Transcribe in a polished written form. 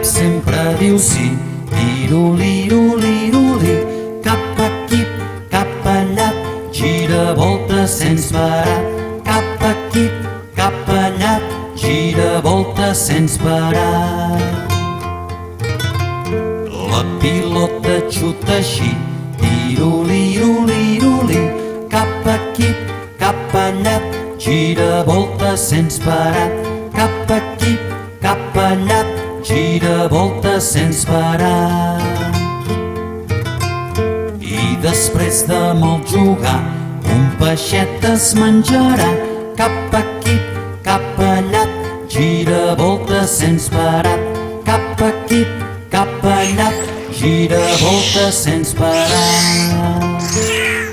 sempre diu sí. Tiroliroliroli, cap aquí, cap allà, gira volta sense parar. Cap aquí, cap allà, gira volta sense parar. La pilota xuta així, tiroliroliroli, cap aquí, cap allà, gira volta sense parar. Cap aquí, cap allà, gira volta sense parar. I després de molt jugar, un peixet es menjarà. Cap aquí, cap allà, gira volta sense parar. Cap aquí, cap allà, gira volta sense parar.